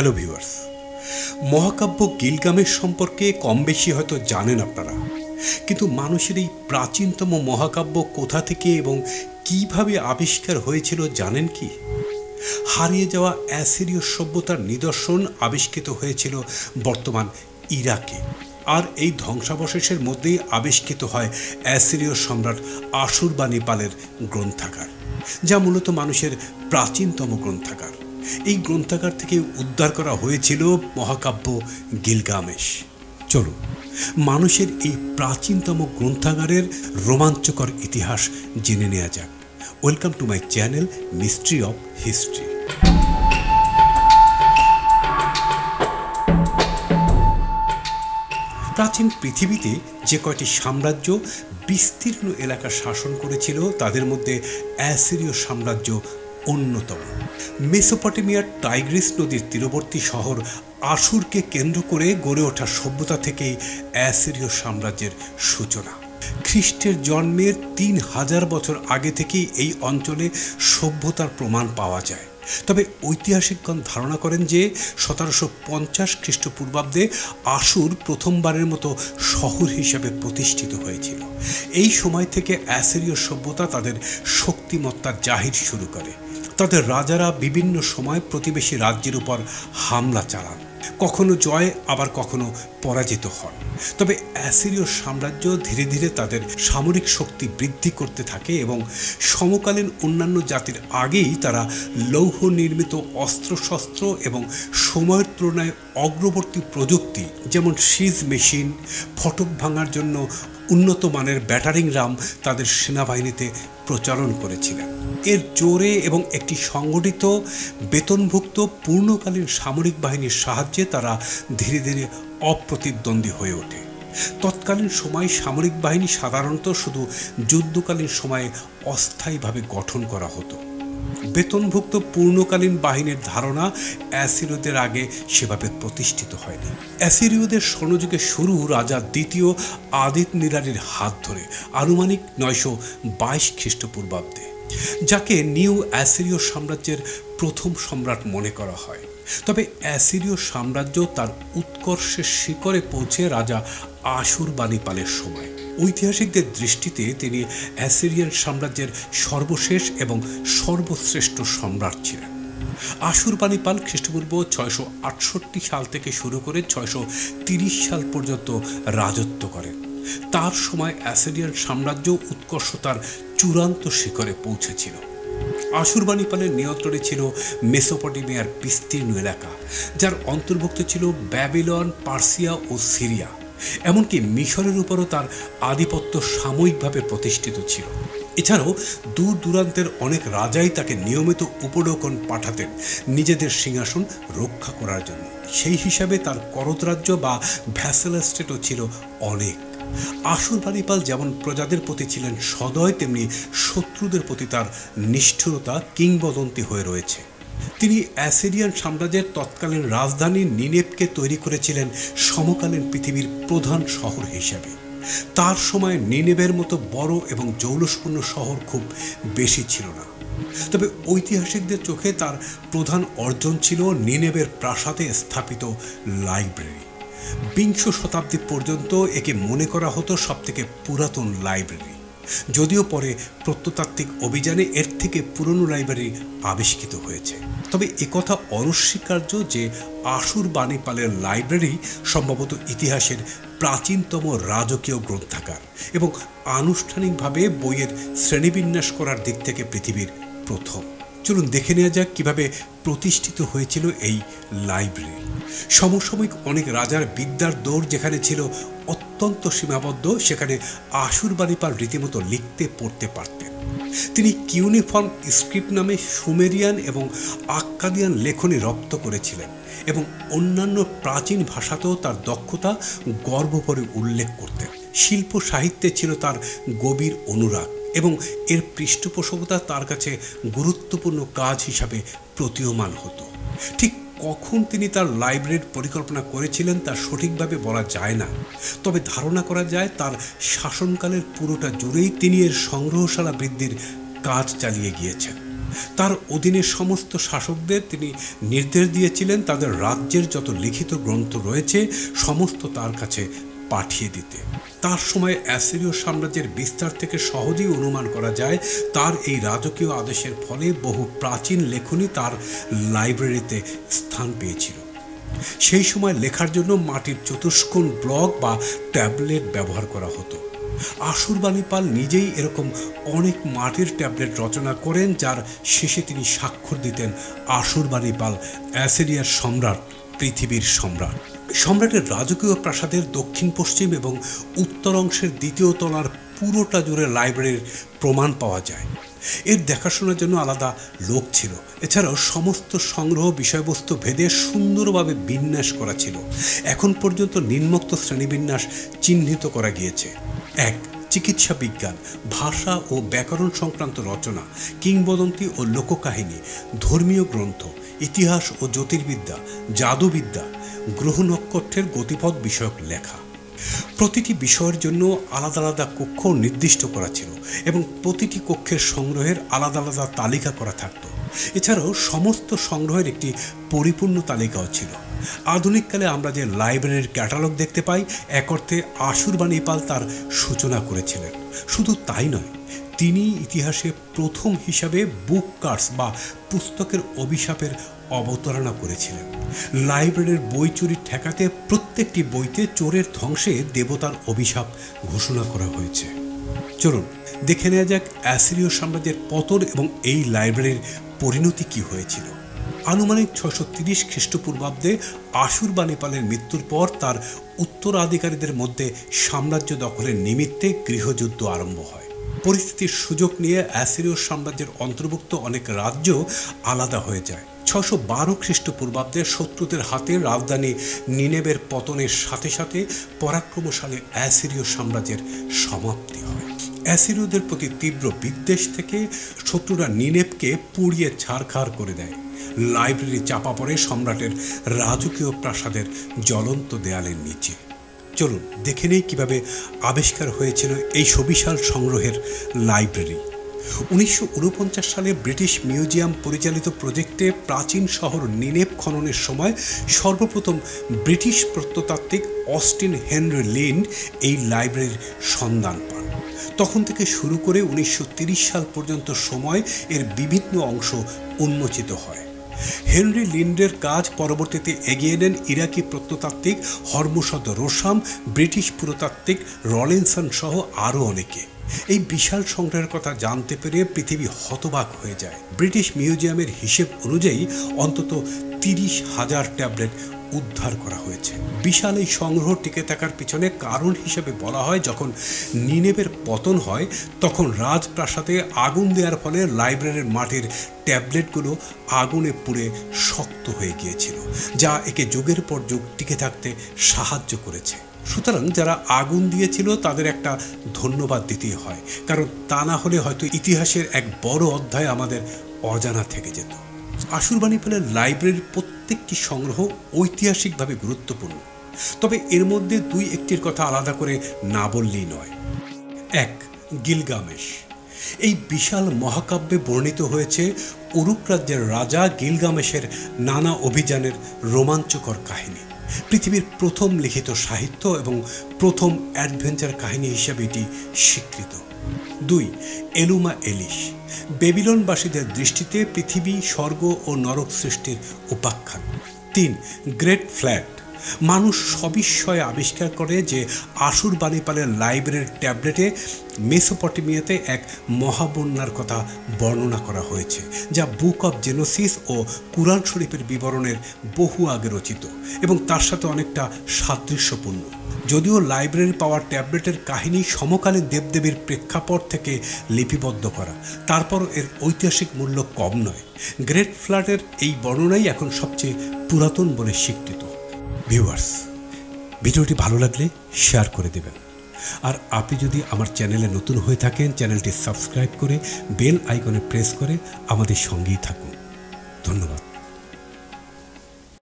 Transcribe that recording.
Hello viewers, মহাকাব্য Gilgamesh সম্পর্কে কম বেশি হয়তো জানেন আপনারা, কিন্তু মানুষের এই প্রাচীনতম মহাকাব্য কোথা থেকে এবং কিভাবে আবিষ্কার হয়েছিল জানেন কি? হারিয়ে যাওয়া অ্যাসিরীয় সভ্যতার নিদর্শন আবিষ্কৃত হয়েছিল বর্তমান ইরাকে, আর এই ধ্বংসাবশেষের মধ্যেই আবিষ্কৃত হয় অ্যাসিরীয় সম্রাট আশুরবানিপালের গ্রন্থাগার, যা মূলত মানুষের প্রাচীনতম গ্রন্থাগার। এই গ্রন্থাগার থেকে উদ্ধার করা হয়েছিল মহাকাব্য গিলগামেশ। চলুন মানুষের এই প্রাচীনতম গ্রন্থাগারের রোমাঞ্চকর ইতিহাস জেনে নেওয়া যাক। Welcome to my channel mystery of history. প্রাচীন পৃথিবীতে যে কয়টি সাম্রাজ্য বিস্তীর্ণ এলাকা শাসন করেছিল তাদের মধ্যে অ্যাসিরীয় সাম্রাজ্য অন্যতম। মেসোপটেমিয়ার টাইগ্রিস নদীর তীরবর্তী শহর আশুরকে কেন্দ্র করে গড়ে ওঠা সভ্যতা থেকেই অ্যাসিরীয় সাম্রাজ্যের সূচনা। খ্রিস্টের জন্মের ৩,০০০ বছর আগে থেকেই এই অঞ্চলে সভ্যতার প্রমাণ পাওয়া যায়। তবে ঐতিহাসিকগণ ধারণা করেন যে ১৭৫০ খ্রিস্টপূর্বাব্দে আশুর প্রথমবারের মতো শহর হিসেবে প্রতিষ্ঠিত হয়েছিল। এই সময় থেকে অ্যাসিরীয় সভ্যতা তাদের শক্তিমত্তা জাহির শুরু করে। তাদের রাজারা বিভিন্ন সময় প্রতিবেশী রাজ্যের উপর হামলা চালান, কখনো জয় আবার কখনো পরাজিত হন। তবে অ্যাসিরীয় সাম্রাজ্য ধীরে ধীরে তাদের সামরিক শক্তি বৃদ্ধি করতে থাকে এবং সমকালীন অন্যান্য জাতির আগেই তারা লৌহ নির্মিত অস্ত্রশস্ত্র এবং সময়ের তুলনায় অগ্রবর্তী প্রযুক্তি যেমন সিজ মেশিন, ফটক ভাঙার জন্য উন্নত মানের ব্যাটারিং রাম তাদের সেনাবাহিনীতে প্রচলন করেছিলেন। এর জোরে এবং একটি সংগঠিত বেতনভুক্ত পূর্ণকালীন সামরিক বাহিনীর সাহায্যে তারা ধীরে ধীরে অপ্রতিদ্বন্দ্বী হয়ে ওঠে। তৎকালীন সময় সামরিক বাহিনী সাধারণত শুধু যুদ্ধকালীন সময়ে অস্থায়ীভাবে গঠন করা হতো। বেতনভুক্ত পূর্ণকালীন বাহিনীর ধারণা অ্যাসিরীয়দের আগে সেভাবে প্রতিষ্ঠিত হয়নি। অ্যাসিরীয়দের স্বর্ণযুগের শুরু রাজা দ্বিতীয় আদিত নিরালির হাত ধরে আনুমানিক ৯২২ খ্রিস্টপূর্বাব্দে, যাকে নিউ অ্যাসিরীয় সাম্রাজ্যের প্রথম সম্রাট মনে করা হয়। তবে অ্যাসিরীয় সাম্রাজ্য তার উৎকর্ষের শিখরে পৌঁছে রাজা আশুরবানিপালের সময়। ঐতিহাসিকদের দৃষ্টিতে তিনি অ্যাসিরিয়ান সাম্রাজ্যের সর্বশেষ এবং সর্বশ্রেষ্ঠ সম্রাট ছিলেন। আশুরবানিপাল খ্রিস্টপূর্ব ৬৬৮ সাল থেকে শুরু করে ৬৩০ সাল পর্যন্ত রাজত্ব করেন। তার সময় অ্যাসিরিয়ান সাম্রাজ্য উৎকর্ষতার চূড়ান্ত শিখরে পৌঁছেছিল। আশুরবানিপালের নিয়ন্ত্রণে ছিল মেসোপটেমিয়ার বিস্তীর্ণ এলাকা, যার অন্তর্ভুক্ত ছিল ব্যাবিলন, পার্সিয়া ও সিরিয়া। এমনকি মিশরের উপরও তার আধিপত্য সাময়িকভাবে প্রতিষ্ঠিত ছিল। এছাড়াও দূর দূরান্তের অনেক রাজাই তাকে নিয়মিত উপঢৌকন পাঠাতেন নিজেদের সিংহাসন রক্ষা করার জন্য। সেই হিসাবে তার করতরাজ্য বা ভ্যাসেল স্টেটও ছিল অনেক। আশুরবানিপাল যেমন প্রজাদের প্রতি ছিলেন সদয়, তেমনি শত্রুদের প্রতি তার নিষ্ঠুরতা কিংবদন্তি হয়ে রয়েছে। তিনি অ্যাসিরিয়ান সাম্রাজ্যের তৎকালীন রাজধানী নিনেভকে তৈরি করেছিলেন সমকালীন পৃথিবীর প্রধান শহর হিসাবে। তার সময় নিনেভের মতো বড় এবং জৌলুসপূর্ণ শহর খুব বেশি ছিল না। তবে ঐতিহাসিকদের চোখে তার প্রধান অর্জন ছিল নিনেভের প্রাসাদে স্থাপিত লাইব্রেরি। বিংশ শতাব্দী পর্যন্ত একে মনে করা হতো সবথেকে পুরাতন লাইব্রেরি, যদিও পরে প্রত্নতাত্ত্বিক অভিযানে এর থেকে পুরনো লাইব্রেরি আবিষ্কৃত হয়েছে। তবে একথা অনস্বীকার্য যে আশুরবানিপালের লাইব্রেরি সম্ভবত ইতিহাসের প্রাচীনতম রাজকীয় গ্রন্থাগার এবং আনুষ্ঠানিকভাবে বইয়ের শ্রেণীবিন্যাস করার দিক থেকে পৃথিবীর প্রথম। চলুন দেখে নেওয়া যাক কীভাবে প্রতিষ্ঠিত হয়েছিল এই লাইব্রেরি। সমসাময়িক অনেক রাজার বিদ্যার দৌড় যেখানে ছিল অত্যন্ত সীমাবদ্ধ, সেখানে আশুরবানিপাল রীতিমতো লিখতে পড়তে পারতেন। তিনি কিউনিফর্ম স্ক্রিপ্ট নামে সুমেরিয়ান এবং আক্কাদিয়ান লেখনী রপ্ত করেছিলেন এবং অন্যান্য প্রাচীন ভাষাতেও তার দক্ষতা গর্বভরে উল্লেখ করতেন। শিল্প সাহিত্যে ছিল তার গভীর অনুরাগ এবং এর পৃষ্ঠপোষকতা তার কাছে গুরুত্বপূর্ণ কাজ হিসাবে প্রতীয়মান হতো। ঠিক কখন তিনি তার লাইব্রেরির পরিকল্পনা করেছিলেন তা সঠিকভাবে বলা যায় না, তবে ধারণা করা যায় তার শাসনকালের পুরোটা জুড়েই তিনি এর সংগ্রহশালা বৃদ্ধির কাজ চালিয়ে গিয়েছেন। তার অধীনে সমস্ত শাসকদের তিনি নির্দেশ দিয়েছিলেন তাদের রাজ্যের যত লিখিত গ্রন্থ রয়েছে সমস্ত তার কাছে পাঠিয়ে দিতে। তার সময় অ্যাসিরীয় সাম্রাজ্যের বিস্তার থেকে সহজেই অনুমান করা যায় তার এই রাজকীয় আদেশের ফলে বহু প্রাচীন লেখনী তার লাইব্রেরিতে স্থান পেয়েছিল। সেই সময় লেখার জন্য মাটির চতুষ্কোণ ব্লক বা ট্যাবলেট ব্যবহার করা হতো। আশুরবাণীপাল নিজেই এরকম অনেক মাটির ট্যাবলেট রচনা করেন, যার শেষে তিনি স্বাক্ষর দিতেন আশুরবাণীপাল, অ্যাসিরিয়ার সম্রাট, পৃথিবীর সম্রাট। সম্রাটের রাজকীয় প্রাসাদের দক্ষিণ পশ্চিম এবং উত্তর অংশের দ্বিতীয় তলার পুরোটা জুড়ে লাইব্রেরির প্রমাণ পাওয়া যায়। এর দেখাশোনার জন্য আলাদা লোক ছিল। এছাড়াও সমস্ত সংগ্রহ বিষয়বস্তু ভেদে সুন্দরভাবে বিন্যাস করা ছিল। এখন পর্যন্ত নিম্নোক্ত শ্রেণীবিন্যাস চিহ্নিত করা গিয়েছে: 1. চিকিৎসা বিজ্ঞান, ভাষা ও ব্যাকরণ সংক্রান্ত রচনা, কিংবদন্তি ও লোককাহিনী, ধর্মীয় গ্রন্থ, ইতিহাস ও জ্যোতির্বিদ্যা, জাদুবিদ্যা, গ্রহ নক্ষত্রের গতিপথ বিষয়ক লেখা। প্রতিটি বিষয়ের জন্য আলাদা আলাদা কক্ষ নির্দিষ্ট করা ছিল এবং প্রতিটি কক্ষের সংগ্রহের আলাদা আলাদা তালিকা করা থাকত। এছাড়াও সমস্ত সংগ্রহের একটি পরিপূর্ণ তালিকাও ছিল। আধুনিককালে আমরা যে লাইব্রেরির ক্যাটালগ দেখতে পাই, এক অর্থে আশুরবাণীপাল তার সূচনা করেছিলেন। শুধু তাই নয়, তিনি ইতিহাসে প্রথম হিসাবে বুক কার্স বা পুস্তকের অভিশাপের অবতারণা করেছিলেন। লাইব্রেরির বই চুরি ঠেকাতে প্রত্যেকটি বইতে চোরের ধ্বংসে দেবতার অভিশাপ ঘোষণা করা হয়েছে। চলুন দেখে নেওয়া যাক অ্যাসিরীয় সাম্রাজ্যের পতন এবং এই লাইব্রেরির পরিণতি কি হয়েছিল। আনুমানিক 630 খ্রিস্টপূর্বাব্দে আশুরবাণীপালের মৃত্যুর পর তার উত্তরাধিকারীদের মধ্যে সাম্রাজ্য দখলের নিমিত্তে গৃহযুদ্ধ আরম্ভ হয়। পরিস্থিতির সুযোগ নিয়ে অ্যাসিরীয় সাম্রাজ্যের অন্তর্ভুক্ত অনেক রাজ্য আলাদা হয়ে যায়। 612 খ্রিস্টপূর্বাব্দে শত্রুদের হাতে রাজধানী নিনেবের পতনের সাথে সাথে পরাক্রমশালী অ্যাসিরীয় সাম্রাজ্যের সমাপ্তি হয়। অ্যাসিরীয়দের প্রতি তীব্র বিদ্বেষ থেকে শত্রুরা নিনেবকে পুড়িয়ে ছারখার করে দেয়। লাইব্রেরি চাপা পড়ে সম্রাটের রাজকীয় প্রাসাদের জ্বলন্ত দেয়ালের নিচে। চলুন দেখে নেই কীভাবে আবিষ্কার হয়েছিল এই সুবিশাল সংগ্রহের লাইব্রেরি। 1949 সালে ব্রিটিশ মিউজিয়াম পরিচালিত প্রজেক্টে প্রাচীন শহর নিনেব খননের সময় সর্বপ্রথম ব্রিটিশ প্রত্নতাত্ত্বিক অস্টিন হেনরি লিন্ড এই লাইব্রেরির সন্ধান পান। তখন থেকে শুরু করে 1930 সাল পর্যন্ত সময় এর বিভিন্ন অংশ উন্মোচিত হয়। হেনরি লিন্ডের কাজ পরবর্তীতে এগিয়ে নেন ইরাকি প্রত্নতাত্ত্বিক হরমুশদ রোসাম, ব্রিটিশ পুরাতাত্ত্বিক রলিনসন সহ আরও অনেকে। এই বিশাল সংগ্রহের কথা জানতে পেরে পৃথিবী হতবাক হয়ে যায়। ব্রিটিশ মিউজিয়ামের হিসেব অনুযায়ী অন্তত 30,000 ট্যাবলেট উদ্ধার করা হয়েছে। বিশাল এই সংগ্রহ টিকে থাকার পিছনে কারণ হিসেবে বলা হয়, যখন নিনেবের পতন হয় তখন রাজপ্রাসাদে আগুন দেওয়ার ফলে লাইব্রেরির মাটির ট্যাবলেটগুলো আগুনে পুড়ে শক্ত হয়ে গিয়েছিল, যা একে যুগের পর যুগ টিকে থাকতে সাহায্য করেছে। সুতরাং যারা আগুন দিয়েছিল তাদের একটা ধন্যবাদ দিতেই হয়, কারণ তা না হলে হয়তো ইতিহাসের এক বড় অধ্যায় আমাদের অজানা থেকে যেত। আশুরবাণীপালের লাইব্রেরির প্রত্যেকটি সংগ্রহ ঐতিহাসিকভাবে গুরুত্বপূর্ণ, তবে এর মধ্যে দুই একটির কথা আলাদা করে না বললেই নয়। 1. গিলগামেশ। এই বিশাল মহাকাব্যে বর্ণিত হয়েছে উরুক রাজ্যের রাজা গিলগামেশের নানা অভিযানের রোমাঞ্চকর কাহিনী। পৃথিবীর প্রথম লিখিত সাহিত্য এবং প্রথম অ্যাডভেঞ্চার কাহিনী হিসাবে এটি স্বীকৃত। 2. এলুমা এলিশ। বেবিলনবাসীদের দৃষ্টিতে পৃথিবী, স্বর্গ ও নরক সৃষ্টির উপাখ্যান। 3. Great flat. মানুষ সবিস্ময়ে আবিষ্কার করে যে আশুরবাণীপালের লাইব্রেরির ট্যাবলেটে মেসোপটেমিয়াতে এক মহাবন্যার কথা বর্ণনা করা হয়েছে, যা বুক অব জেনোসিস ও কুরআন শরীফের বিবরণের বহু আগে রচিত এবং তার সাথে অনেকটা সাদৃশ্যপূর্ণ। যদিও লাইব্রেরি পাওয়ার ট্যাবলেটের কাহিনী সমকালীন দেবদেবীর প্রেক্ষাপট থেকে লিপিবদ্ধ করা, তারপরও এর ঐতিহাসিক মূল্য কম নয়। গ্রেট ফ্ল্যাটের এই বর্ণনাই এখন সবচেয়ে পুরাতন বলে স্বীকৃত। ভিউয়ার্স, ভিডিওটি ভালো লাগলে শেয়ার করে দেবেন, আর আপনি যদি আমার চ্যানেলে নতুন হয়ে থাকেন চ্যানেলটি সাবস্ক্রাইব করে বেল আইকনে প্রেস করে আমাদের সঙ্গেই থাকুন। ধন্যবাদ।